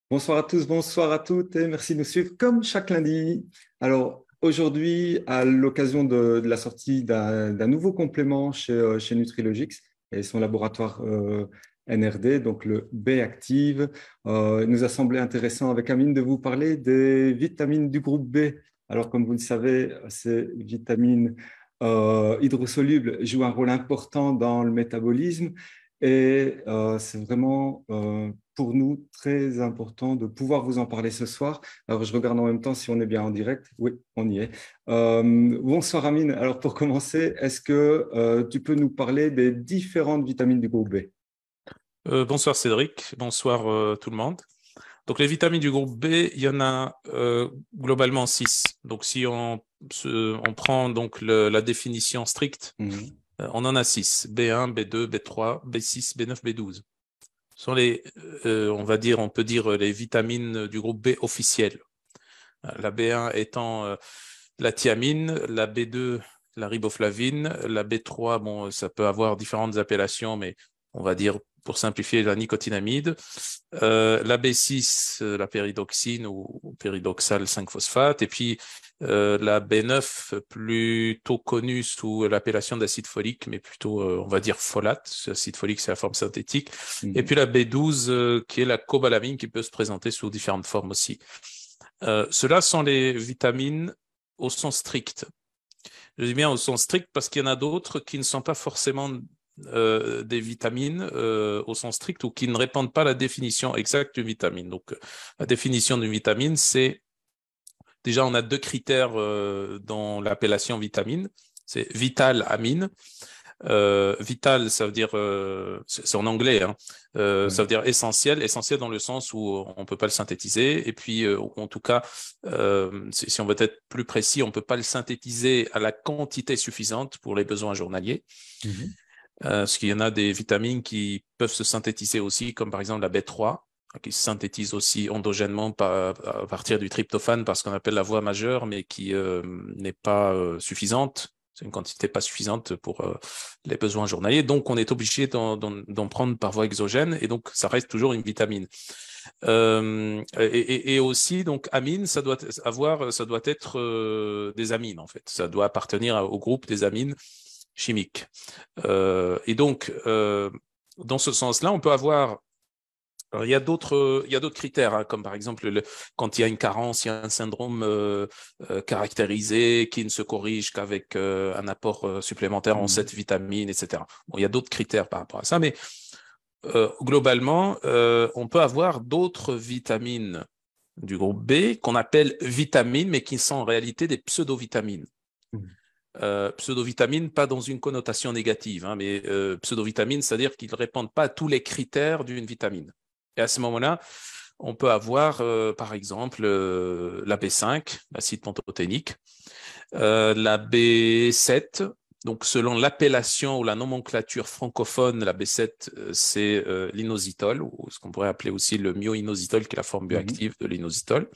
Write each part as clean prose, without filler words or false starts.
Bonsoir à tous, bonsoir à toutes et merci de nous suivre comme chaque lundi. Alors aujourd'hui, à l'occasion de la sortie d'un nouveau complément chez Nutrilogix et son laboratoire NRD, donc le B-Active, il nous a semblé intéressant avec Amine de vous parler des vitamines du groupe B. Alors comme vous le savez, ces vitamines hydrosolubles jouent un rôle important dans le métabolisme et c'est vraiment pour nous très important de pouvoir vous en parler ce soir. Alors, je regarde en même temps si on est bien en direct. Oui, on y est. Bonsoir Amine. Alors, pour commencer, est-ce que tu peux nous parler des différentes vitamines du groupe B? Bonsoir Cédric, bonsoir tout le monde. Donc les vitamines du groupe B, il y en a globalement 6. Donc si on prend donc la définition stricte, Mhm. on en a 6. B1, B2, B3, B6, B9, B12. Ce sont on va dire, on peut dire les vitamines du groupe B officielles. La B1 étant la thiamine, la B2 la riboflavine, la B3, bon, ça peut avoir différentes appellations, mais on va dire pour simplifier la nicotinamide, la B6, la pyridoxine ou pyridoxal 5-phosphate, et puis la B9, plutôt connue sous l'appellation d'acide folique, mais plutôt, on va dire folate. L'acide folique, c'est la forme synthétique. Et Mhm. puis la B12, qui est la cobalamine, qui peut se présenter sous différentes formes aussi. Ceux-là sont les vitamines au sens strict. Je dis bien au sens strict parce qu'il y en a d'autres qui ne sont pas forcément des vitamines au sens strict ou qui ne répondent pas à la définition exacte d'une vitamine. Donc, la définition d'une vitamine, c'est déjà, on a deux critères dans l'appellation vitamine. C'est vital amine. Vital, ça veut dire, c'est en anglais, hein, ça Oui. veut dire essentiel, essentiel dans le sens où on peut pas le synthétiser. Et puis, en tout cas, si on veut être plus précis, on peut pas le synthétiser à la quantité suffisante pour les besoins journaliers. Mhm. Parce qu'il y en a des vitamines qui peuvent se synthétiser aussi, comme par exemple la B3, qui se synthétise aussi endogènement à partir du tryptophane par ce qu'on appelle la voie majeure, mais qui n'est pas suffisante. C'est une quantité pas suffisante pour les besoins journaliers. Donc, on est obligé d'en prendre par voie exogène et donc, ça reste toujours une vitamine. Et aussi, donc, amine, ça doit être des amines, en fait. Ça doit appartenir au groupe des amines chimiques. Et donc, dans ce sens-là, on peut avoir alors, il y a d'autres critères, hein, comme par exemple quand il y a une carence, il y a un syndrome caractérisé qui ne se corrige qu'avec un apport supplémentaire en Mhm. cette vitamine, etc. Bon, il y a d'autres critères par rapport à ça, mais globalement, on peut avoir d'autres vitamines du groupe B qu'on appelle vitamines, mais qui sont en réalité des pseudovitamines. Mhm. Pseudovitamines, pas dans une connotation négative, hein, mais pseudovitamines, c'est-à-dire qu'ils ne répondent pas à tous les critères d'une vitamine. Et à ce moment-là, on peut avoir, par exemple, la B5, l'acide pantothénique, la B7, donc selon l'appellation ou la nomenclature francophone, la B7, c'est l'inositol, ou ce qu'on pourrait appeler aussi le myoinositol, qui est la forme Mhm. bioactive de l'inositol.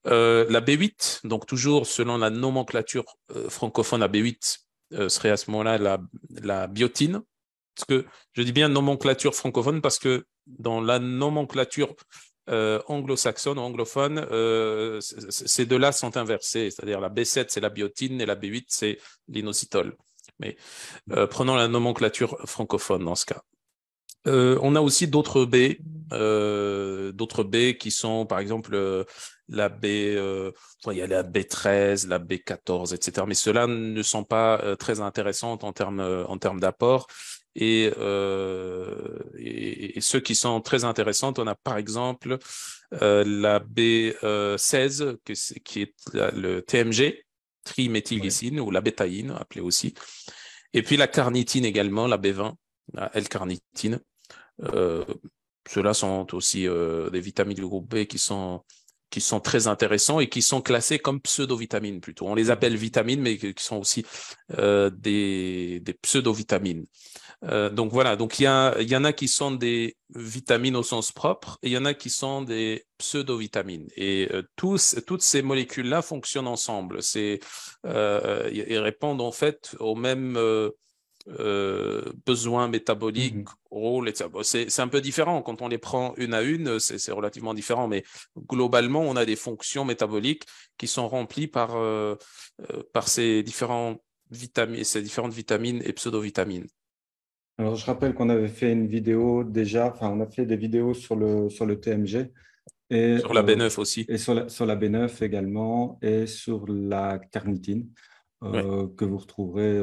La B8, donc toujours selon la nomenclature francophone, la B8 serait à ce moment-là la biotine. Parce que je dis bien nomenclature francophone parce que dans la nomenclature anglo-saxonne ou anglophone, ces deux-là sont inversés. C'est-à-dire la B7, c'est la biotine et la B8, c'est l'inositol. Mais prenons la nomenclature francophone dans ce cas. On a aussi d'autres B qui sont, par exemple, la B, il y a la B13, la B14, etc. Mais ceux-là ne sont pas très intéressantes en termes d'apport. Et ceux qui sont très intéressantes, on a par exemple la B16, qui est le TMG, Ouais. triméthylglycine, ou la bétaïne, appelée aussi. Et puis la carnitine également, la B20, la L-carnitine. Euh, Ceux-là sont aussi des vitamines du groupe B qui sont très intéressants et qui sont classés comme pseudo-vitamines plutôt. On les appelle Mhm. vitamines, mais qui sont aussi des pseudo-vitamines. Donc voilà, donc il y en a qui sont des vitamines au sens propre et il y en a qui sont des pseudo-vitamines. Et toutes ces molécules-là fonctionnent ensemble. Ils répondent en fait besoins métaboliques, Mhm. rôles, etc. Bon, c'est un peu différent. Quand on les prend une à une, c'est relativement différent. Mais globalement, on a des fonctions métaboliques qui sont remplies par ces différentes vitamines et pseudovitamines. Alors, je rappelle qu'on avait fait une vidéo déjà, enfin, on a fait des vidéos sur le TMG et, Sur la B9 aussi. sur la B9 également et sur la carnitine Ouais. que vous retrouverez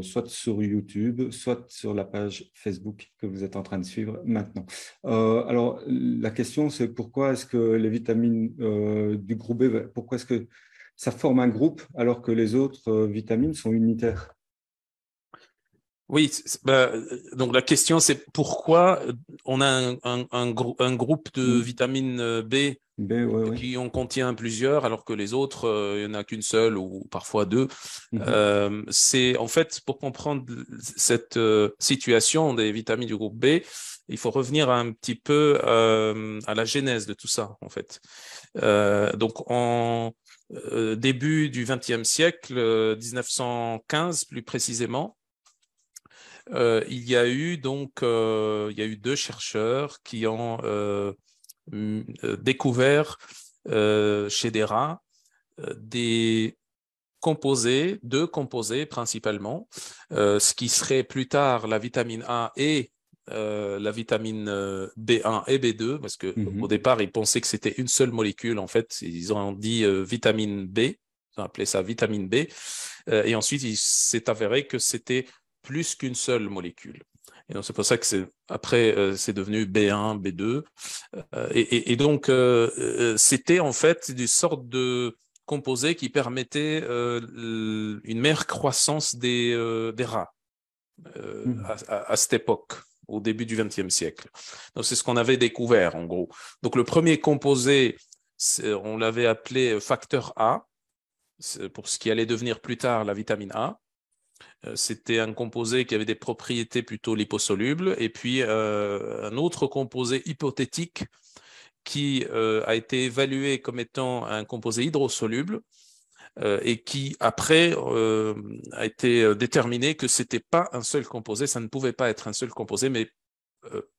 soit sur YouTube, soit sur la page Facebook que vous êtes en train de suivre maintenant. Alors, la question, c'est pourquoi est-ce que les vitamines du groupe B, pourquoi est-ce que ça forme un groupe alors que les autres vitamines sont unitaires? Oui, donc la question c'est pourquoi on a un groupe de Mm. vitamine B B, oui, oui. qui en contient plusieurs alors que les autres, il n'y en a qu'une seule ou parfois deux. Mhm. C'est en fait pour comprendre cette situation des vitamines du groupe B, il faut revenir un petit peu à la genèse de tout ça en fait. Donc en début du XXe siècle, 1915 plus précisément, il y a eu deux chercheurs qui ont découvert chez des rats des composés, deux composés principalement, ce qui serait plus tard la vitamine A et la vitamine B1 et B2, parce que au Mhm. départ ils pensaient que c'était une seule molécule. En fait, ils ont dit vitamine B, ils ont appelé ça vitamine B, et ensuite il s'est avéré que c'était plus qu'une seule molécule. Et donc c'est pour ça que après c'est devenu B1, B2, et donc c'était en fait une sorte de composé qui permettait une meilleure croissance des rats Mhm. à cette époque, au début du XXe siècle. Donc c'est ce qu'on avait découvert en gros. Donc le premier composé, on l'avait appelé facteur A, pour ce qui allait devenir plus tard la vitamine A. C'était un composé qui avait des propriétés plutôt liposolubles, et puis un autre composé hypothétique qui a été évalué comme étant un composé hydrosoluble et qui après a été déterminé que c'était pas un seul composé, ça ne pouvait pas être un seul composé, mais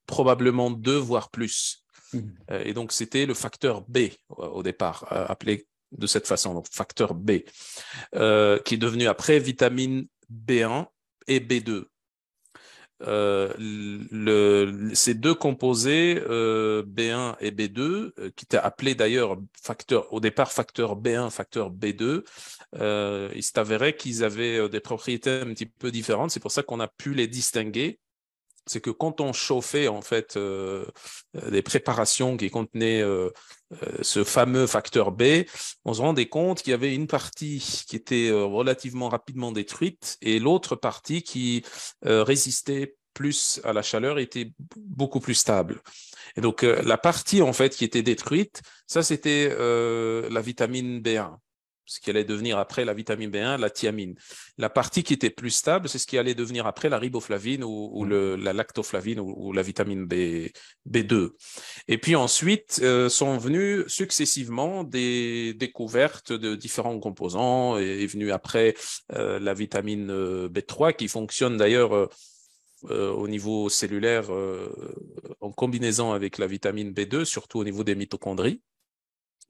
probablement deux voire plus. Mhm. Et donc c'était le facteur B au départ, appelé de cette façon, donc facteur B, qui est devenu après vitamine B1 et B2. Ces deux composés, B1 et B2, qui étaient appelés d'ailleurs au départ facteur B1, facteur B2, il s'est avéré qu'ils avaient des propriétés un petit peu différentes. C'est pour ça qu'on a pu les distinguer. C'est que quand on chauffait en fait des préparations qui contenaient ce fameux facteur B, on se rendait compte qu'il y avait une partie qui était relativement rapidement détruite et l'autre partie qui résistait plus à la chaleur, était beaucoup plus stable. Et donc la partie en fait qui était détruite, ça c'était la vitamine B1, ce qui allait devenir après la vitamine B1, la thiamine. La partie qui était plus stable, c'est ce qui allait devenir après la riboflavine ou Ouais. la lactoflavine ou la vitamine B2. Et puis ensuite sont venues successivement des découvertes de différents composants. Et est venue après la vitamine B3 qui fonctionne d'ailleurs au niveau cellulaire en combinaison avec la vitamine B2, surtout au niveau des mitochondries.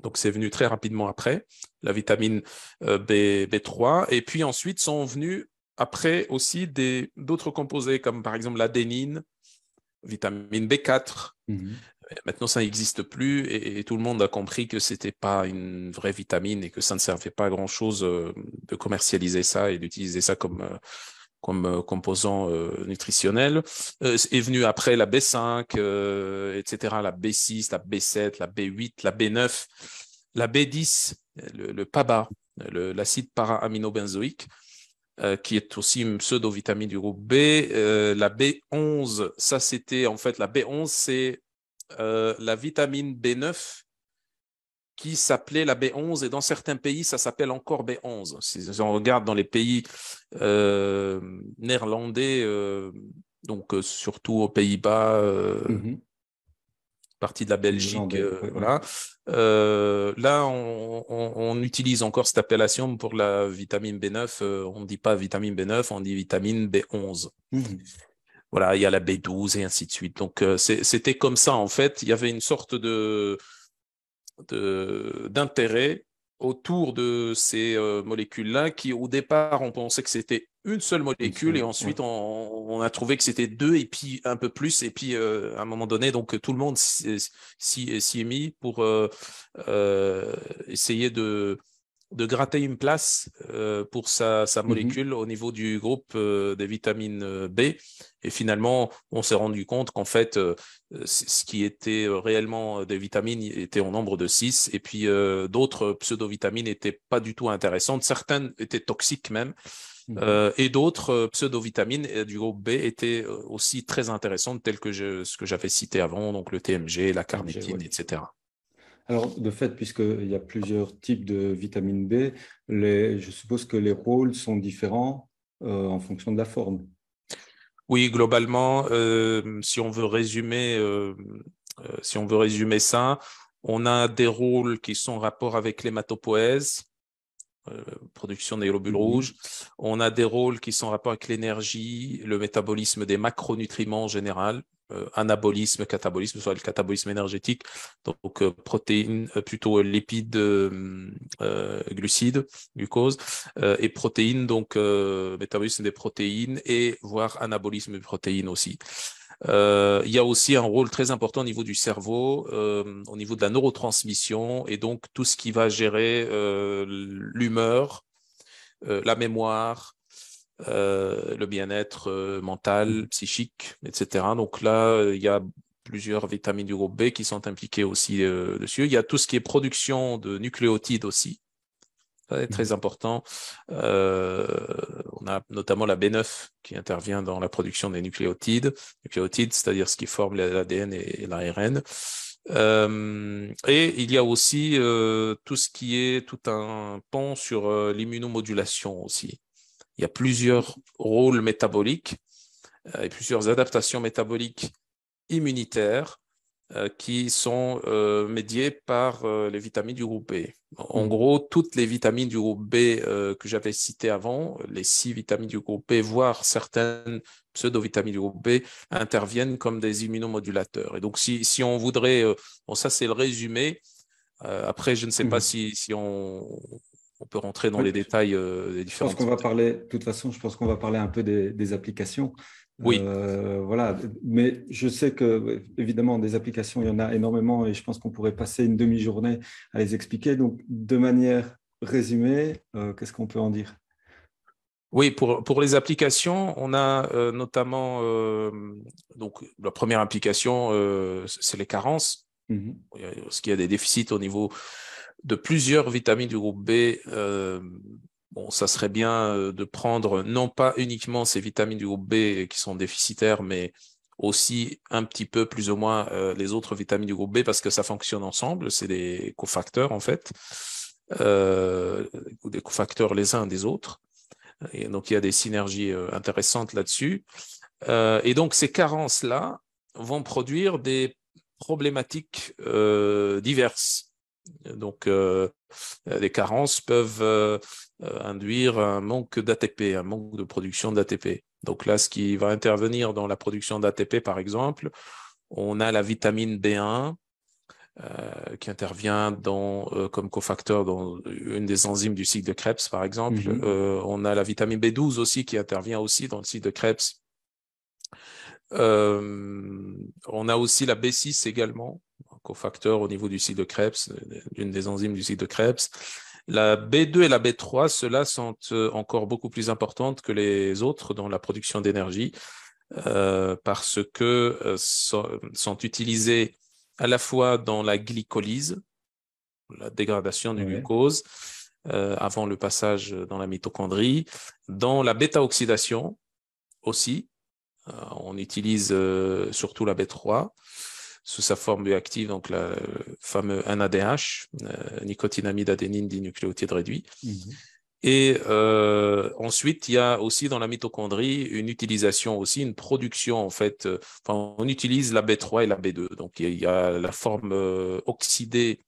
Donc, c'est venu très rapidement après, la vitamine B3. Et puis ensuite sont venus après aussi d'autres composés, comme par exemple l'adénine, vitamine B4. Mhm. Maintenant, ça n'existe plus et tout le monde a compris que c'était pas une vraie vitamine et que ça ne servait pas à grand-chose de commercialiser ça et d'utiliser ça comme composant nutritionnel. Est venu après la B5, etc., la B6, la B7, la B8, la B9, la B10, le PABA, l'acide para-aminobenzoïque, qui est aussi une pseudo-vitamine du groupe B. La B11, ça c'était en fait la B11, c'est la vitamine B9 qui s'appelait la B11 et dans certains pays, ça s'appelle encore B11. Si on regarde dans les pays euh, néerlandais, donc surtout aux Pays-Bas, Mhm. partie de la Belgique. Ouais. Voilà. Là, on utilise encore cette appellation pour la vitamine B9. On ne dit pas vitamine B9, on dit vitamine B11. Voilà, il y a la B12 et ainsi de suite. Donc, c'était comme ça, en fait. Il y avait une sorte d'intérêt autour de ces molécules-là qui, au départ, on pensait que c'était une seule molécule et ensuite, on a trouvé que c'était deux et puis un peu plus. Et puis, à un moment donné, donc, tout le monde s'y est mis pour essayer de gratter une place pour sa molécule au niveau du groupe des vitamines B. Et finalement, on s'est rendu compte qu'en fait, ce qui était réellement des vitamines était en nombre de 6. Et puis, d'autres pseudo-vitamines n'étaient pas du tout intéressantes. Certaines étaient toxiques même. Et d'autres pseudo-vitamines du groupe B étaient aussi très intéressantes, telles que ce que j'avais cité avant, donc le TMG, la carnitine, etc. Alors, de fait, puisqu'il y a plusieurs types de vitamine B, je suppose que les rôles sont différents en fonction de la forme. Oui, globalement, si on veut résumer ça, on a des rôles qui sont en rapport avec l'hématopoïèse, production des globules rouges. On a des rôles qui sont en rapport avec l'énergie, le métabolisme des macronutriments en général, anabolisme, catabolisme, soit le catabolisme énergétique, donc protéines, plutôt lipides, glucides, glucose, et protéines, donc métabolisme des protéines et voire anabolisme des protéines aussi. Il y a aussi un rôle très important au niveau du cerveau, au niveau de la neurotransmission et donc tout ce qui va gérer l'humeur, la mémoire, le bien-être mental, psychique, etc. Donc là, il y a plusieurs vitamines du groupe B qui sont impliquées aussi dessus. Il y a tout ce qui est production de nucléotides aussi. Ça est très important. On a notamment la B9 qui intervient dans la production des nucléotides. Nucléotides, c'est-à-dire ce qui forme l'ADN et l'ARN. Et il y a aussi tout ce qui est tout un pan sur l'immunomodulation aussi. Il y a plusieurs rôles métaboliques et plusieurs adaptations métaboliques immunitaires qui sont médiées par les vitamines du groupe B. En gros, toutes les vitamines du groupe B que j'avais citées avant, les 6 vitamines du groupe B, voire certaines pseudo-vitamines du groupe B, interviennent comme des immunomodulateurs. Et donc, si on voudrait, bon, ça c'est le résumé. Après, je ne sais pas si on peut rentrer dans les détails des différentes. Je pense qu'on va parler, de toute façon, je pense qu'on va parler un peu des applications. Oui. Voilà, mais je sais que évidemment des applications, il y en a énormément et je pense qu'on pourrait passer une demi-journée à les expliquer. Donc, de manière résumée, qu'est-ce qu'on peut en dire? Oui, pour les applications, on a notamment donc la première application, c'est les carences. Parce qu'il y a des déficits au niveau de plusieurs vitamines du groupe B. Bon, ça serait bien de prendre non pas uniquement ces vitamines du groupe B qui sont déficitaires, mais aussi un petit peu plus ou moins les autres vitamines du groupe B parce que ça fonctionne ensemble. C'est des cofacteurs en fait, ou des cofacteurs les uns des autres. Et donc il y a des synergies intéressantes là-dessus. Et donc ces carences-là vont produire des problématiques diverses. Donc, les carences peuvent induire un manque d'ATP, un manque de production d'ATP. Donc là, ce qui va intervenir dans la production d'ATP, par exemple, on a la vitamine B1 qui intervient comme cofacteur dans une des enzymes du cycle de Krebs, par exemple. On a la vitamine B12 aussi qui intervient aussi dans le cycle de Krebs. On a aussi la B6 également, cofacteur au niveau du cycle de Krebs, d'une des enzymes du cycle de Krebs. La B2 et la B3, ceux-là sont encore beaucoup plus importantes que les autres dans la production d'énergie parce que sont utilisées à la fois dans la glycolyse, la dégradation du glucose, avant le passage dans la mitochondrie, dans la bêta-oxydation aussi. On utilise surtout la B3 sous sa forme bioactive, donc le fameux NADH, nicotinamide adénine dinucléotide réduit. Et ensuite, il y a aussi dans la mitochondrie une utilisation aussi, une production en fait. On utilise la B3 et la B2. Donc il y a la forme oxydée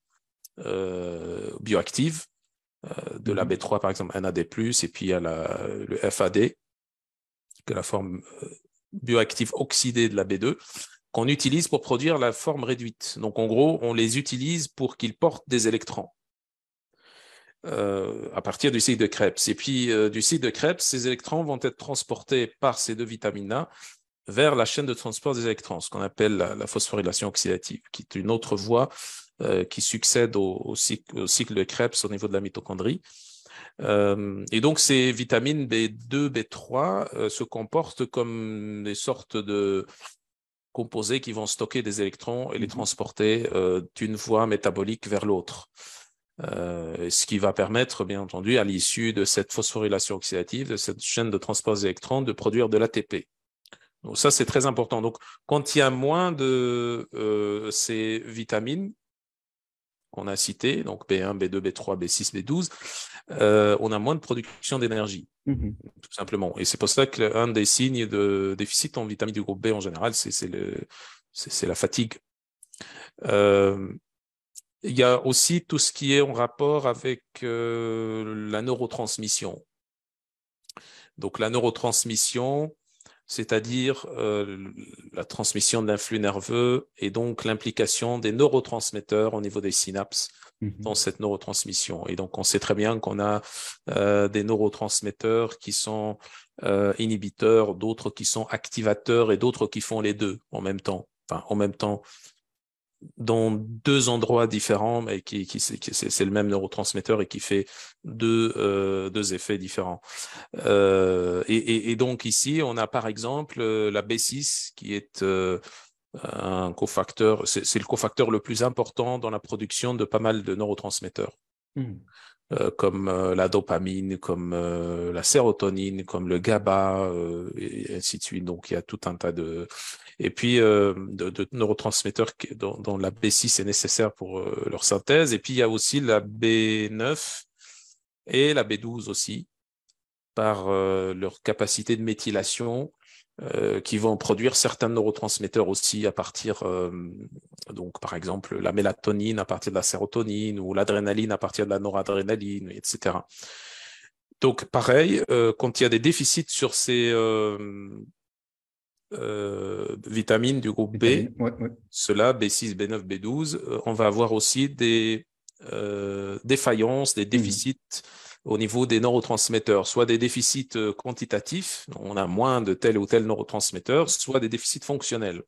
bioactive de la B3 par exemple NAD+, et puis il y a le FAD, que la forme bioactive oxydée de la B2, qu'on utilise pour produire la forme réduite. Donc en gros, on les utilise pour qu'ils portent des électrons. À partir du cycle de Krebs. Et puis, du cycle de Krebs, ces électrons vont être transportés par ces deux vitamines-là vers la chaîne de transport des électrons, ce qu'on appelle la phosphorylation oxydative, qui est une autre voie qui succède au cycle de Krebs au niveau de la mitochondrie. Et donc, ces vitamines B2, B3 se comportent comme des sortes de composés qui vont stocker des électrons et les transporter d'une voie métabolique vers l'autre. Ce qui va permettre, bien entendu, à l'issue de cette phosphorylation oxydative, de cette chaîne de transport des électrons, de produire de l'ATP. Donc ça, c'est très important. Donc, quand il y a moins de ces vitamines qu'on a citées, donc B1, B2, B3, B6, B12, on a moins de production d'énergie, tout simplement. Et c'est pour ça qu'un des signes de déficit en vitamines du groupe B en général, c'est la fatigue. Il y a aussi tout ce qui est en rapport avec la neurotransmission. Donc la neurotransmission, c'est-à-dire la transmission de l'influx nerveux et donc l'implication des neurotransmetteurs au niveau des synapses dans cette neurotransmission. Et donc on sait très bien qu'on a des neurotransmetteurs qui sont inhibiteurs, d'autres qui sont activateurs et d'autres qui font les deux en même temps. Enfin, en même temps, dans deux endroits différents, mais c'est le même neurotransmetteur et qui fait deux effets différents. Et donc ici, on a par exemple la B6 qui est un cofacteur, c'est le cofacteur le plus important dans la production de pas mal de neurotransmetteurs. Comme la dopamine, comme la sérotonine, comme le GABA, et ainsi de suite. Donc, il y a tout un tas de... Et puis, de neurotransmetteurs dont la B6 est nécessaire pour leur synthèse. Et puis, il y a aussi la B9 et la B12 aussi, par leur capacité de méthylation, qui vont produire certains neurotransmetteurs aussi à partir, donc par exemple la mélatonine à partir de la sérotonine ou l'adrénaline à partir de la noradrénaline, etc. Donc pareil, quand il y a des déficits sur ces vitamines du groupe B, cela B6, B9, B12, on va avoir aussi des défaillances, des déficits au niveau des neurotransmetteurs, soit des déficits quantitatifs, on a moins de tel ou tel neurotransmetteur, soit des déficits fonctionnels,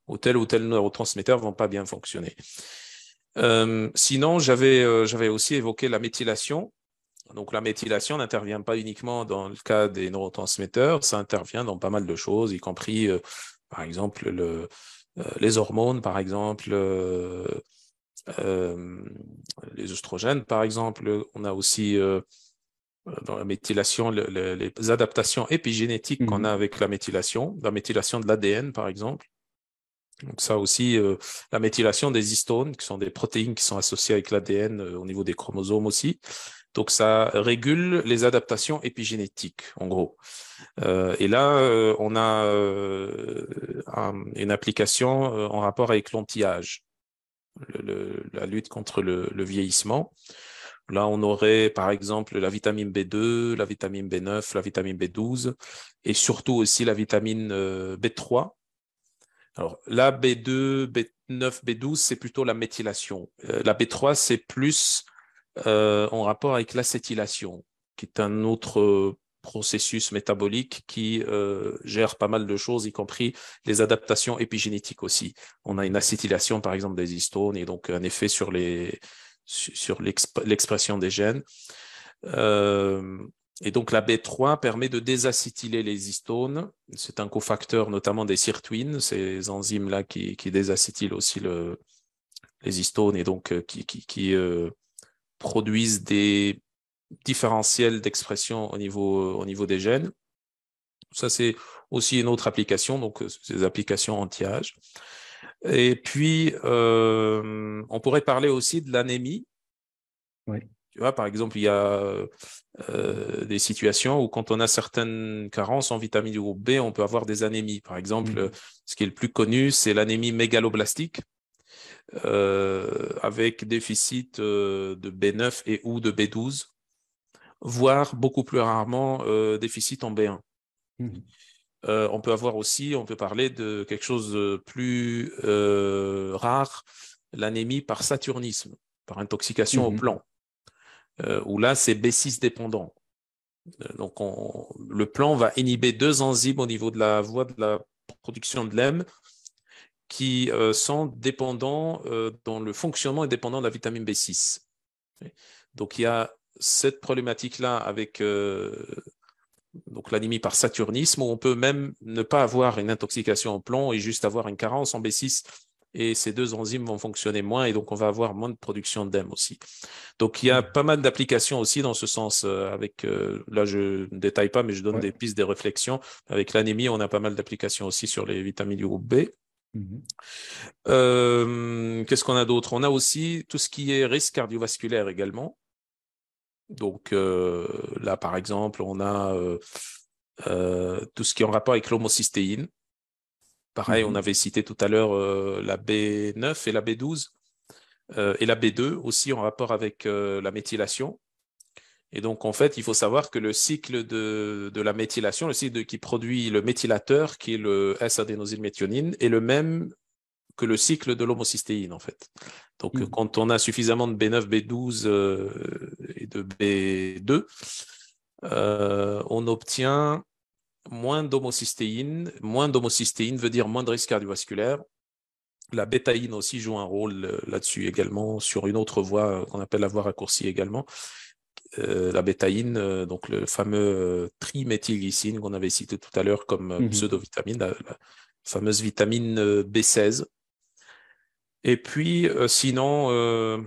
où tel ou tel neurotransmetteur ne vont pas bien fonctionner. Sinon, j'avais aussi évoqué la méthylation. Donc la méthylation n'intervient pas uniquement dans le cas des neurotransmetteurs, ça intervient dans pas mal de choses, y compris, par exemple, les hormones, par exemple, les oestrogènes, par exemple. On a aussi dans la méthylation les adaptations épigénétiques qu'on a avec la méthylation de l'ADN, par exemple. Donc ça aussi, la méthylation des histones, qui sont des protéines qui sont associées avec l'ADN au niveau des chromosomes aussi. Donc ça régule les adaptations épigénétiques, en gros. Et là, on a une application en rapport avec l'anti-âge, la lutte contre le vieillissement. Là, on aurait par exemple la vitamine B2, la vitamine B9, la vitamine B12 et surtout aussi la vitamine B3. Alors, la B2, B9, B12, c'est plutôt la méthylation. La B3, c'est plus en rapport avec l'acétylation, qui est un autre processus métabolique qui gère pas mal de choses, y compris les adaptations épigénétiques aussi. On a une acétylation, par exemple, des histones, et donc un effet sur l'expression des gènes. Et donc la B3 permet de désacétyler les histones. C'est un cofacteur notamment des sirtuines, ces enzymes-là qui désacétylent aussi les histones et donc qui produisent des différentiels d'expression au niveau des gènes. Ça, c'est aussi une autre application, donc ces applications anti-âge. Et puis, on pourrait parler aussi de l'anémie. Oui. Tu vois, par exemple, il y a des situations où quand on a certaines carences en vitamine du groupe B, on peut avoir des anémies. Par exemple, ce qui est le plus connu, c'est l'anémie mégaloblastique avec déficit de B9 et ou de B12, voire beaucoup plus rarement déficit en B1. On peut avoir aussi, on peut parler de quelque chose de plus rare, l'anémie par saturnisme, par intoxication au plomb, où là, c'est B6 dépendant. Donc, le plomb va inhiber deux enzymes au niveau de la voie de la production de l'hème qui sont dépendants, dont le fonctionnement est dépendant de la vitamine B6. Donc, il y a cette problématique-là avec donc l'anémie par saturnisme, où on peut même ne pas avoir une intoxication au plomb et juste avoir une carence en B6, et ces deux enzymes vont fonctionner moins, et donc on va avoir moins de production d'hème aussi. Donc il y a pas mal d'applications aussi dans ce sens, avec, là je ne détaille pas, mais je donne des pistes, des réflexions. Avec l'anémie, on a pas mal d'applications aussi sur les vitamines du groupe B. Qu'est-ce qu'on a d'autre? On a aussi tout ce qui est risque cardiovasculaire également. Donc là, par exemple, on a tout ce qui est en rapport avec l'homocystéine. Pareil, on avait cité tout à l'heure la B9 et la B12 et la B2 aussi en rapport avec la méthylation. Et donc, en fait, il faut savoir que le cycle de la méthylation, le cycle qui produit le méthylateur, qui est le S-adénosylméthionine, est le même que le cycle de l'homocystéine, en fait. Donc, quand on a suffisamment de B9, B12 et de B2, on obtient moins d'homocystéine. Moins d'homocystéine veut dire moins de risque cardiovasculaire. La bétaïne aussi joue un rôle là-dessus également, sur une autre voie qu'on appelle la voie raccourcie également. La bétaïne, donc le fameux triméthylglycine qu'on avait cité tout à l'heure comme pseudovitamine, la fameuse vitamine B16. Et puis, sinon,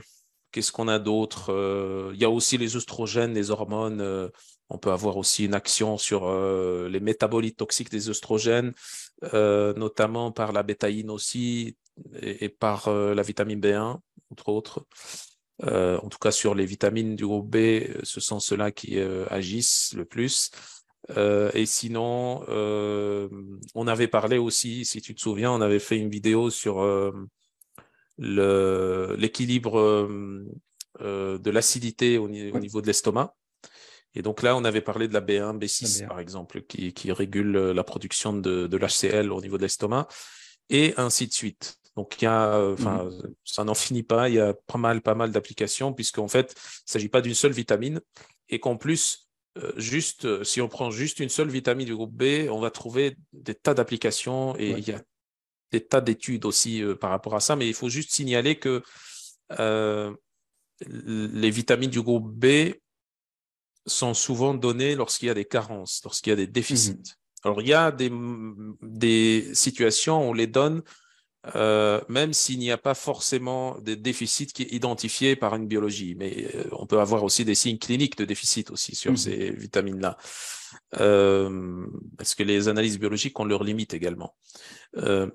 qu'est-ce qu'on a d'autre? Il y a aussi les œstrogènes, les hormones. On peut avoir aussi une action sur les métabolites toxiques des œstrogènes, notamment par la bétaïne aussi et par la vitamine B1, entre autres. En tout cas, sur les vitamines du groupe B, ce sont ceux-là qui agissent le plus. Et sinon, on avait parlé aussi, si tu te souviens, on avait fait une vidéo sur l'équilibre de l'acidité au niveau de l'estomac. Et donc là, on avait parlé de la B1, B6, par exemple, qui régule la production de l'HCl au niveau de l'estomac, et ainsi de suite. Donc, il y a, ça n'en finit pas. Il y a pas mal d'applications, puisqu'en fait, il ne s'agit pas d'une seule vitamine, et qu'en plus, si on prend juste une seule vitamine du groupe B, on va trouver des tas d'applications, et il y a des tas d'études aussi par rapport à ça. Mais il faut juste signaler que les vitamines du groupe B sont souvent données lorsqu'il y a des carences, lorsqu'il y a des déficits. Alors, il y a des situations où on les donne même s'il n'y a pas forcément de déficit qui est identifié par une biologie. Mais on peut avoir aussi des signes cliniques de déficit aussi sur ces vitamines-là. Parce que les analyses biologiques ont leurs limites également.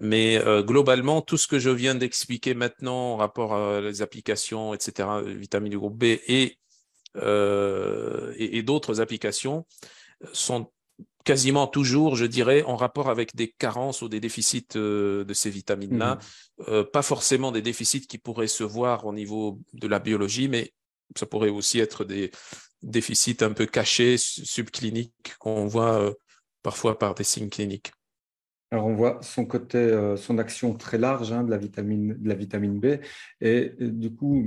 Mais globalement, tout ce que je viens d'expliquer maintenant en rapport à les applications, etc., vitamines du groupe B et d'autres applications sont quasiment toujours, je dirais, en rapport avec des carences ou des déficits de ces vitamines-là. Pas forcément des déficits qui pourraient se voir au niveau de la biologie, mais ça pourrait aussi être des déficits un peu cachés, subcliniques, qu'on voit parfois par des signes cliniques. Alors, on voit son côté, son action très large de la vitamine B. Et du coup,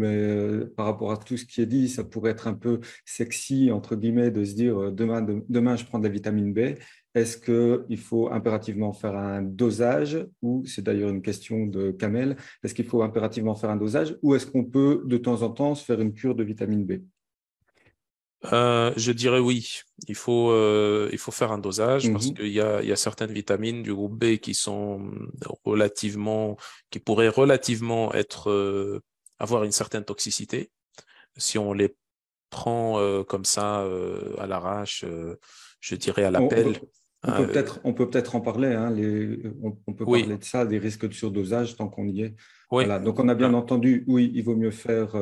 par rapport à tout ce qui est dit, ça pourrait être un peu sexy, entre guillemets, de se dire demain, je prends de la vitamine B. Est-ce qu'il faut impérativement faire un dosage, ou c'est d'ailleurs une question de Kamel, est-ce qu'il faut impérativement faire un dosage, ou est-ce qu'on peut de temps en temps se faire une cure de vitamine B? Je dirais oui. Il faut faire un dosage parce qu'il y a certaines vitamines du groupe B qui sont qui pourraient relativement avoir une certaine toxicité. Si on les prend comme ça à l'arrache, je dirais à la pelle. On peut peut-être en parler. On peut Oui. parler de ça, des risques de surdosage tant qu'on y est. Oui, Voilà, donc on a bien voilà. entendu, oui, il vaut mieux faire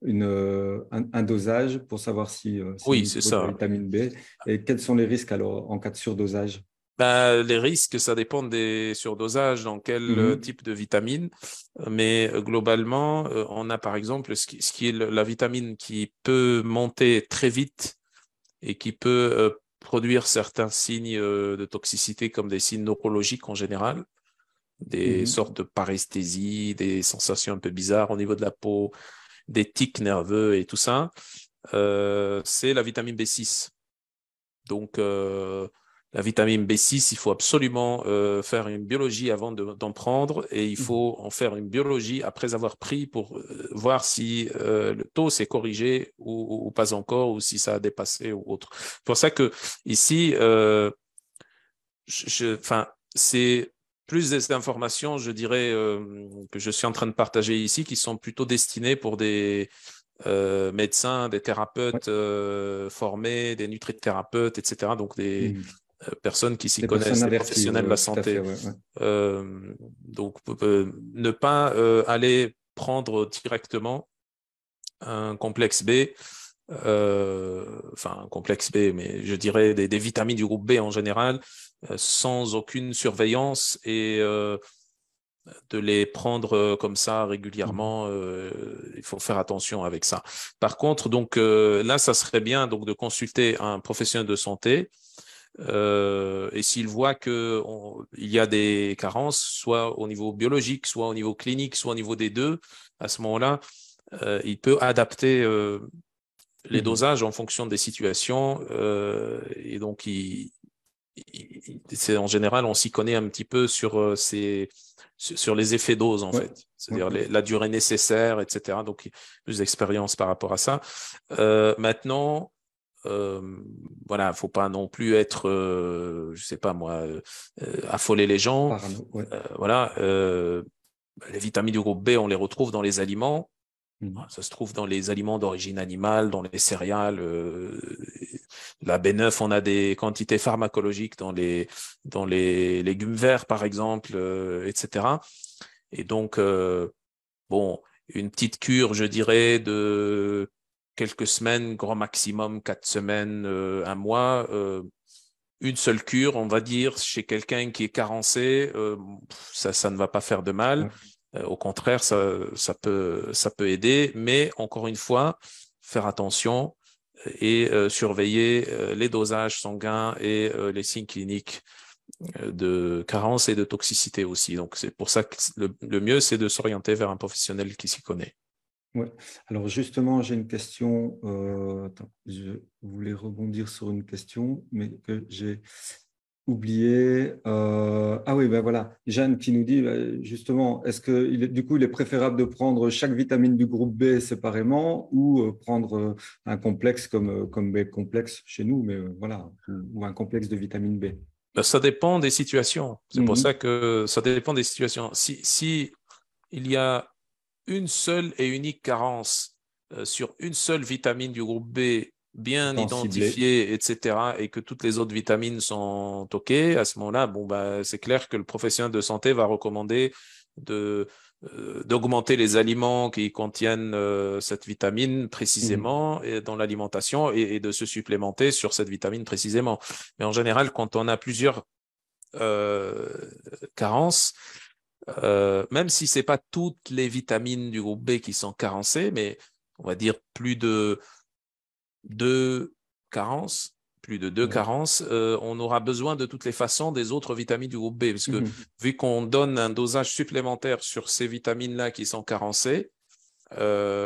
un dosage pour savoir s'il Oui, nous c'est faut de la ça. vitamine B. Et quels sont les risques alors en cas de surdosage? Ben, les risques, ça dépend des surdosages, dans quel Mhm, type de vitamine. Mais globalement, on a par exemple ce qui est la vitamine qui peut monter très vite et qui peut produire certains signes de toxicité comme des signes neurologiques en général, des mhm, sortes de paresthésie, des sensations un peu bizarres au niveau de la peau, des tics nerveux et tout ça. C'est la vitamine B6. Donc, la vitamine B6, il faut absolument faire une biologie avant d'en prendre et il mhm. faut en faire une biologie après avoir pris pour voir si le taux s'est corrigé ou pas encore ou si ça a dépassé ou autre. C'est pour ça que ici, enfin, c'est plus des informations, je dirais, que je suis en train de partager ici, qui sont plutôt destinées pour des médecins, des Ouais. thérapeutes formés, des nutrithérapeutes, etc. Donc des Mhm. personnes qui s'y Des connaissent, personnes des averties, professionnels de la ouais, tout à fait, santé. ouais, ouais. Ne pas aller prendre directement un complexe B, enfin un complexe B, mais je dirais des vitamines du groupe B en général, sans aucune surveillance et de les prendre comme ça Mhm. régulièrement. Il faut faire attention avec ça. Par contre, donc là, ça serait bien donc de consulter un professionnel de santé. Et s'il voit il y a des carences, soit au niveau biologique, soit au niveau clinique, soit au niveau des deux, à ce moment-là, il peut adapter les Mhm. dosages en fonction des situations. Et donc, c'est en général, on s'y connaît un petit peu sur sur les effets doses en Ouais, fait, ouais, c'est-à-dire ouais. la durée nécessaire, etc. Donc plus d'expérience par rapport à ça. Maintenant, euh, voilà, faut pas non plus être, je sais pas moi, affoler les gens. Parano, ouais. Voilà, les vitamines du groupe B, on les retrouve dans les aliments. Mhm. Ça se trouve dans les aliments d'origine animale, dans les céréales. La B9, on a des quantités pharmacologiques dans les légumes verts, par exemple, etc. Et donc, bon, une petite cure, je dirais, de quelques semaines, grand maximum 4 semaines, un mois. Une seule cure, on va dire, chez quelqu'un qui est carencé, ça ne va pas faire de mal. Ouais. Au contraire, ça peut aider, mais encore une fois, faire attention et surveiller les dosages sanguins et les signes cliniques de carence et de toxicité aussi. Donc, c'est pour ça que le mieux, c'est de s'orienter vers un professionnel qui s'y connaît. Ouais. Alors justement, j'ai une question. Attends, je voulais rebondir sur une question, mais que j'ai oubliée. Ah oui, ben voilà, Jeanne qui nous dit justement, est-ce que du coup, il est préférable de prendre chaque vitamine du groupe B séparément ou prendre un complexe comme B complexe chez nous, mais voilà, ou un complexe de vitamine B. Ça dépend des situations. C'est pour ça Mhm. que ça dépend des situations. Si il y a une seule et unique carence sur une seule vitamine du groupe B bien Pourtant ciblé. identifiée, etc., et que toutes les autres vitamines sont OK, à ce moment-là, bon, bah, c'est clair que le professionnel de santé va recommander de, d'augmenter les aliments qui contiennent cette vitamine Mhm. précisément et dans l'alimentation et de se supplémenter sur cette vitamine précisément. Mais en général, quand on a plusieurs euh, carences, même si c'est pas toutes les vitamines du groupe B qui sont carencées, mais on va dire deux carences, plus de deux Ouais. carences, on aura besoin de toutes les façons des autres vitamines du groupe B, parce que Mhm. vu qu'on donne un dosage supplémentaire sur ces vitamines-là qui sont carencées,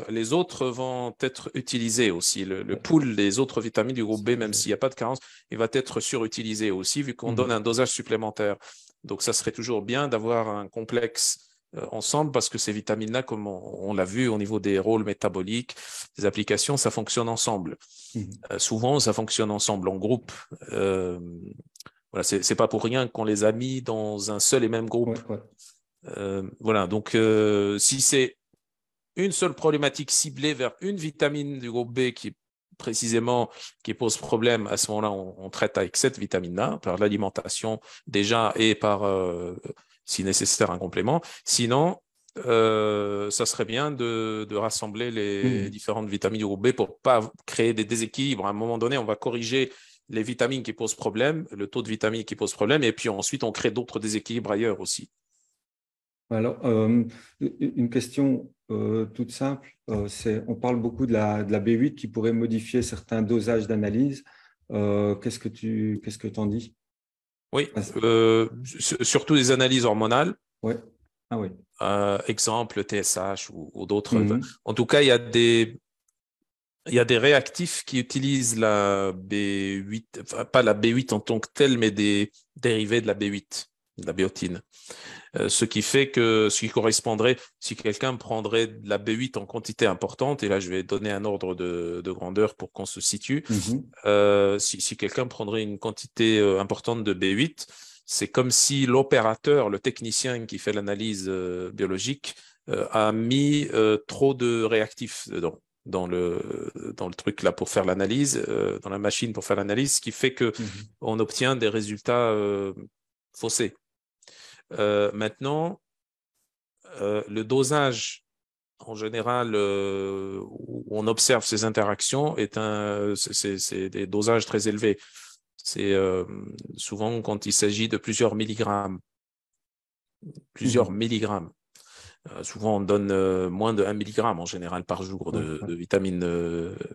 les autres vont être utilisés aussi. Le Ouais. pool des autres vitamines du groupe B, même C'est- s'il n'y a pas de carence, il va être surutilisé aussi, vu qu'on donne Mhm. un dosage supplémentaire. Donc, ça serait toujours bien d'avoir un complexe ensemble parce que ces vitamines-là, comme on l'a vu au niveau des rôles métaboliques, des applications, ça fonctionne ensemble. Mhm. Souvent, ça fonctionne ensemble en groupe. Euh, voilà, c'est pas pour rien qu'on les a mis dans un seul et même groupe. Ouais, ouais. Voilà, donc si c'est une seule problématique ciblée vers une vitamine du groupe B qui précisément qui pose problème, à ce moment-là, on traite avec cette vitamine-là, par l'alimentation déjà et par, si nécessaire, un complément. Sinon, ça serait bien de rassembler les différentes vitamines du groupe B pour ne pas créer des déséquilibres. À un moment donné, on va corriger les vitamines qui posent problème, le taux de vitamines qui pose problème, et puis ensuite, on crée d'autres déséquilibres ailleurs aussi. Alors, une question toute simple, on parle beaucoup de la B8 qui pourrait modifier certains dosages d'analyse. Qu'est-ce que t'en dis? Oui, Ah, surtout des analyses hormonales, ouais. Ah oui. exemple TSH ou d'autres. Mhm. En tout cas, il y a des réactifs qui utilisent la B8, enfin, pas la B8 en tant que telle, mais des dérivés de la B8, de la biotine. Ce qui correspondrait, si quelqu'un prendrait de la B8 en quantité importante, et là je vais donner un ordre de grandeur pour qu'on se situe, Mhm. si quelqu'un prendrait une quantité importante de B8, c'est comme si l'opérateur, le technicien qui fait l'analyse biologique, a mis trop de réactifs dedans. Dans le truc là pour faire l'analyse, dans la machine pour faire l'analyse, ce qui fait que Mhm. on obtient des résultats faussés. Maintenant, le dosage en général où on observe ces interactions c'est des dosages très élevés. C'est souvent quand il s'agit de plusieurs milligrammes. Plusieurs Mhm. milligrammes. Souvent, on donne moins de 1 milligramme en général par jour Ouais, ouais. de vitamine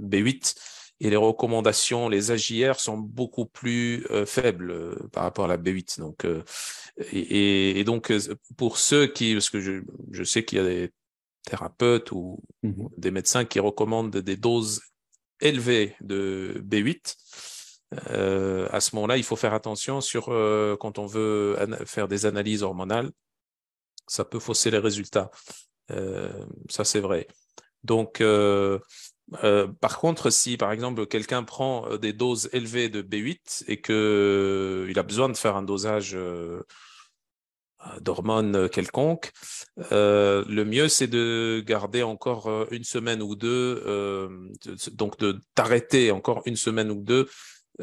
B8. Et les recommandations, les AJR sont beaucoup plus faibles par rapport à la B8. Donc, et donc, pour ceux qui, parce que je sais qu'il y a des thérapeutes ou Mhm. des médecins qui recommandent des doses élevées de B8. À ce moment-là, il faut faire attention sur quand on veut faire des analyses hormonales, ça peut fausser les résultats. Ça, c'est vrai. Donc, par contre, si par exemple quelqu'un prend des doses élevées de B8 et que il a besoin de faire un dosage d'hormones quelconque, le mieux c'est de garder encore une semaine ou deux, donc de d'arrêter encore une semaine ou deux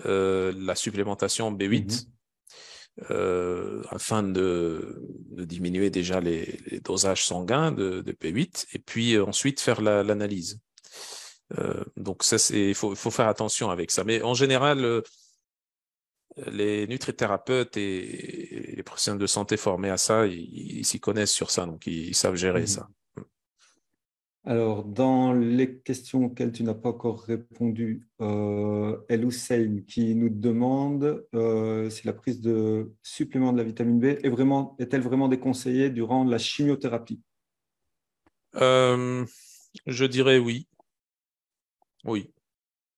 la supplémentation B8 Mhm. afin de diminuer déjà les dosages sanguins de B8 et puis ensuite faire l'analyse. Donc ça, il faut faire attention avec ça. Mais en général, les nutrithérapeutes et les professionnels de santé formés à ça, ils s'y connaissent sur ça, donc ils savent gérer Mhm. ça. Alors, dans les questions auxquelles tu n'as pas encore répondu, El Hussein qui nous demande si la prise de supplément de la vitamine B est-elle vraiment déconseillée durant la chimiothérapie? Euh, je dirais oui, oui.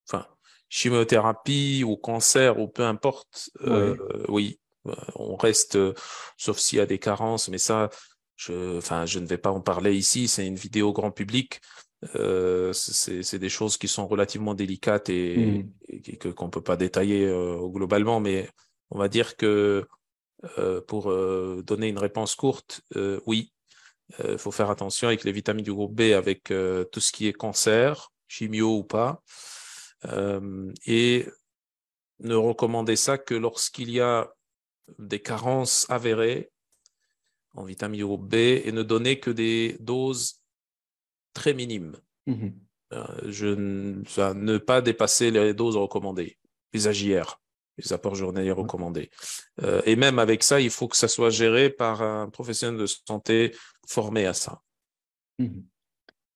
Enfin, chimiothérapie ou cancer ou peu importe, Oui. oui. On reste, sauf s'il y a des carences, mais ça, enfin, je ne vais pas en parler ici. C'est une vidéo grand public. C'est des choses qui sont relativement délicates Mhm. qu'on peut pas détailler globalement, mais on va dire que pour donner une réponse courte, oui, il faut faire attention avec les vitamines du groupe B, avec tout ce qui est cancer, chimio ou pas, et ne recommander ça que lorsqu'il y a des carences avérées en vitamine du groupe B et ne donner que des doses très minimes. Mhm. Ne pas dépasser les doses recommandées, les AJR, les apports journaliers Ouais. recommandés. Et même avec ça, il faut que ça soit géré par un professionnel de santé formé à ça. Mhm.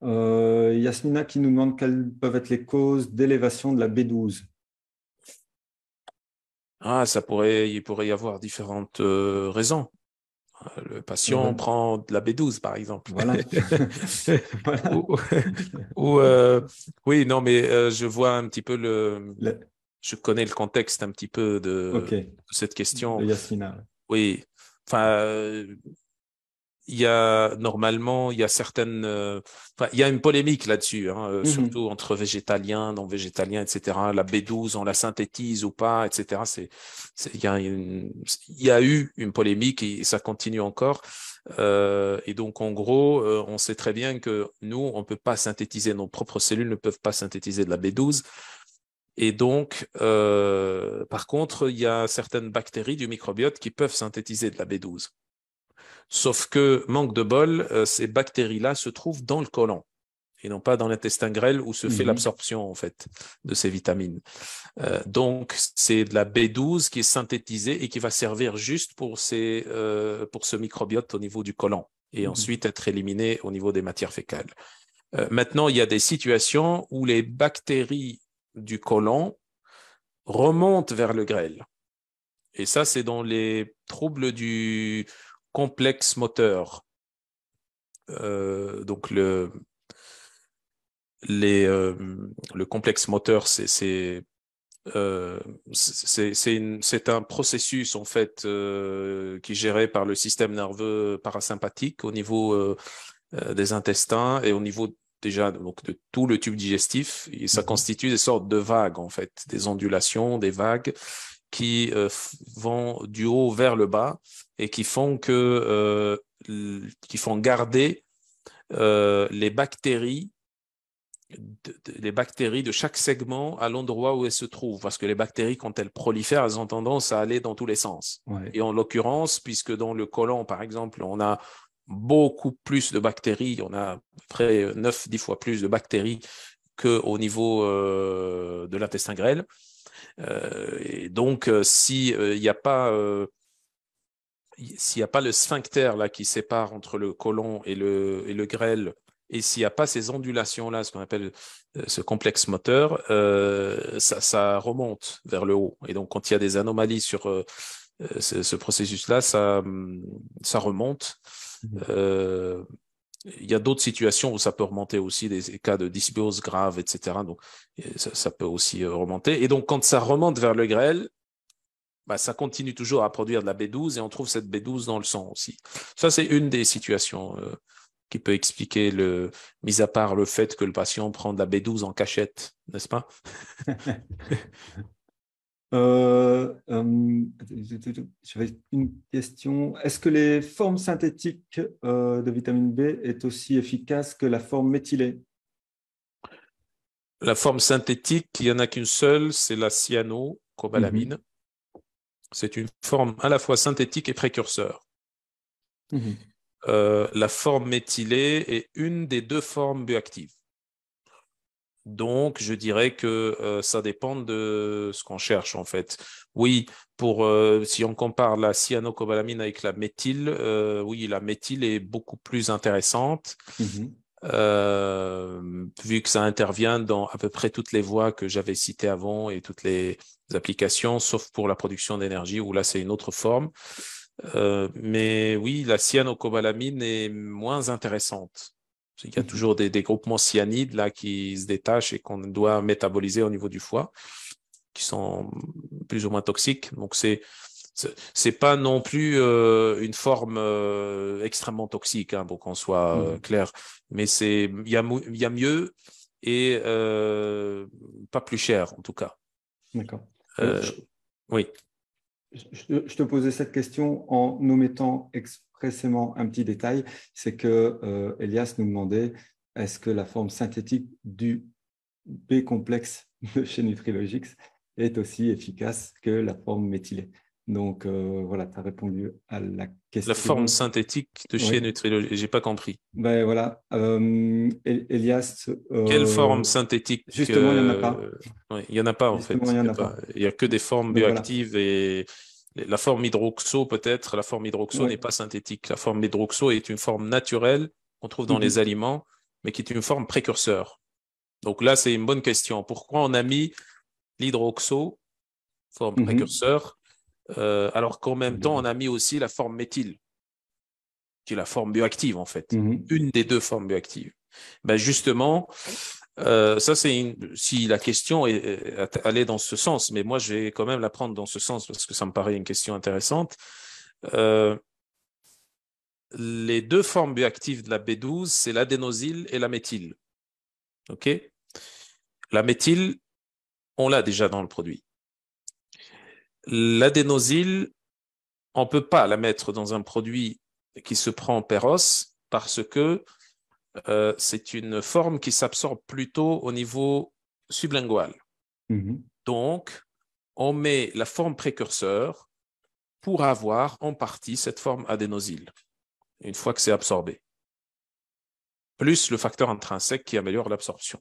Yasmina qui nous demande quelles peuvent être les causes d'élévation de la B12. Ah, il pourrait y avoir différentes raisons. Le patient Euh, prend de la B12, par exemple. voilà. Voilà. Ou, ou, oui, non, mais je vois un petit peu Le- je connais le contexte un petit peu Ok, de cette de question. Yasmina. Oui, enfin, il y a normalement, il y a enfin, il y a une polémique là-dessus, hein, Mhm. surtout entre végétaliens, non végétaliens, etc. La B12, on la synthétise ou pas, etc. Il y a eu une polémique et ça continue encore. Et donc, en gros, on sait très bien que nous, on peut pas synthétiser, nos propres cellules ne peuvent pas synthétiser de la B12. Et donc, par contre, il y a certaines bactéries du microbiote qui peuvent synthétiser de la B12. Sauf que, manque de bol, ces bactéries-là se trouvent dans le côlon et non pas dans l'intestin grêle où se fait l'absorption en fait de ces vitamines. Donc, c'est de la B12 qui est synthétisée et qui va servir juste pour ce microbiote au niveau du côlon et ensuite être éliminé au niveau des matières fécales. Maintenant, il y a des situations où les bactéries du côlon remontent vers le grêle. Et ça, c'est dans les troubles du complexe moteur. Donc, le complexe moteur, c'est un processus en fait qui est géré par le système nerveux parasympathique au niveau des intestins et au niveau déjà donc de tout le tube digestif. Et ça constitue des sortes de vagues en fait, des ondulations, des vagues qui vont du haut vers le bas et qui font garder les bactéries de chaque segment à l'endroit où elles se trouvent. Parce que les bactéries, quand elles prolifèrent, elles ont tendance à aller dans tous les sens. Ouais. Et en l'occurrence, puisque dans le côlon, par exemple, on a beaucoup plus de bactéries, on a à peu près 9-10 fois plus de bactéries qu'au niveau de l'intestin grêle. Et donc, s'il n'y a pas le sphincter là, qui sépare entre le côlon et le grêle, et s'il n'y a pas ces ondulations-là, ce qu'on appelle ce complexe moteur, ça remonte vers le haut. Et donc, quand il y a des anomalies sur ce processus-là, ça remonte. Il y a d'autres situations où ça peut remonter aussi, des cas de dysbiose grave, etc. Donc, ça peut aussi remonter. Et donc, quand ça remonte vers le grêle, ça continue toujours à produire de la B12 et on trouve cette B12 dans le sang aussi. Ça, c'est une des situations qui peut expliquer mis à part le fait que le patient prend de la B12 en cachette, n'est-ce pas? J'avais une question. Est-ce que les formes synthétiques de vitamine B est aussi efficace que la forme méthylée? La forme synthétique, il n'y en a qu'une seule, c'est la cyanocobalamine. C'est une forme à la fois synthétique et précurseur. La forme méthylée est une des deux formes bioactives. Donc, je dirais que ça dépend de ce qu'on cherche en fait. Oui, si on compare la cyanocobalamine avec la méthyle, oui, la méthyle est beaucoup plus intéressante vu que ça intervient dans à peu près toutes les voies que j'avais citées avant et toutes les applications, sauf pour la production d'énergie où là c'est une autre forme. Mais oui, la cyanocobalamine est moins intéressante. Il y a toujours des groupements cyanides là qui se détachent et qu'on doit métaboliser au niveau du foie, qui sont plus ou moins toxiques. Donc c'est pas non plus une forme extrêmement toxique, pour qu'on soit clair. Mais il y a mieux et pas plus cher en tout cas. D'accord. Oui. Je te posais cette question en omettant expressément un petit détail, c'est que Elias nous demandait est-ce que la forme synthétique du B-complexe de chez Nutrilogix est aussi efficace que la forme méthylée. Donc voilà, tu as répondu à la question. La forme synthétique de chez Nutrilogix, j'ai pas compris. Ben voilà, Elias. Quelle forme synthétique? Justement, il n'y en a pas. Oui, il n'y en a pas en Justement, fait. il n'y en a pas. Il n'y a que des formes Donc, voilà. bioactives et la forme hydroxo peut-être. La forme hydroxo n'est pas synthétique. La forme hydroxo est une forme naturelle qu'on trouve dans les aliments, mais qui est une forme précurseur. Donc là, c'est une bonne question. Pourquoi on a mis l'hydroxo, forme précurseur, alors qu'en même temps, on a mis aussi la forme méthyle, qui est la forme bioactive en fait. Une des deux formes bioactives. Ben justement, ça c'est si la question allait dans ce sens, mais moi je vais quand même la prendre dans ce sens parce que ça me paraît une question intéressante. Les deux formes bioactives de la B12, c'est l'adénosyle et la méthyle. Ok? La méthyle, on l'a déjà dans le produit. L'adénosyle, on peut pas la mettre dans un produit qui se prend péros parce que c'est une forme qui s'absorbe plutôt au niveau sublingual. Donc, on met la forme précurseur pour avoir en partie cette forme adénosyle. une fois que c'est absorbé. Plus le facteur intrinsèque qui améliore l'absorption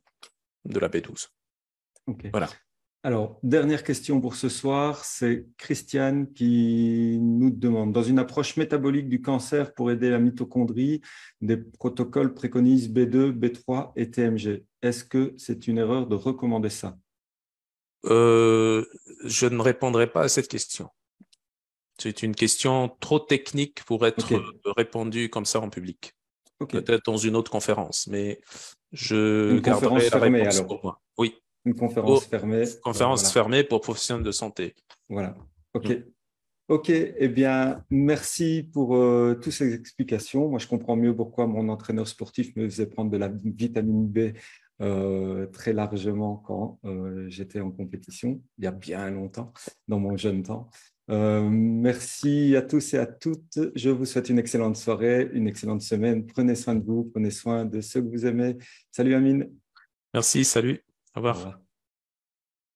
de la B12. Ok. Voilà. Alors, dernière question pour ce soir, c'est Christiane qui nous demande, dans une approche métabolique du cancer pour aider la mitochondrie, des protocoles préconisent B2, B3 et TMG. Est-ce que c'est une erreur de recommander ça? Je ne répondrai pas à cette question. C'est une question trop technique pour être répondue comme ça en public. Peut-être dans une autre conférence, mais je garderai la fermée, réponse alors. pour moi. Oui. Une conférence fermée. Conférence fermée pour professionnels de santé. Voilà. OK. OK. Eh bien, merci pour toutes ces explications. Moi, je comprends mieux pourquoi mon entraîneur sportif me faisait prendre de la vitamine B très largement quand j'étais en compétition, il y a bien longtemps, dans mon jeune temps. Merci à tous et à toutes. Je vous souhaite une excellente soirée, une excellente semaine. Prenez soin de vous, prenez soin de ceux que vous aimez. Salut Amine. Merci, salut. Au revoir. Au revoir.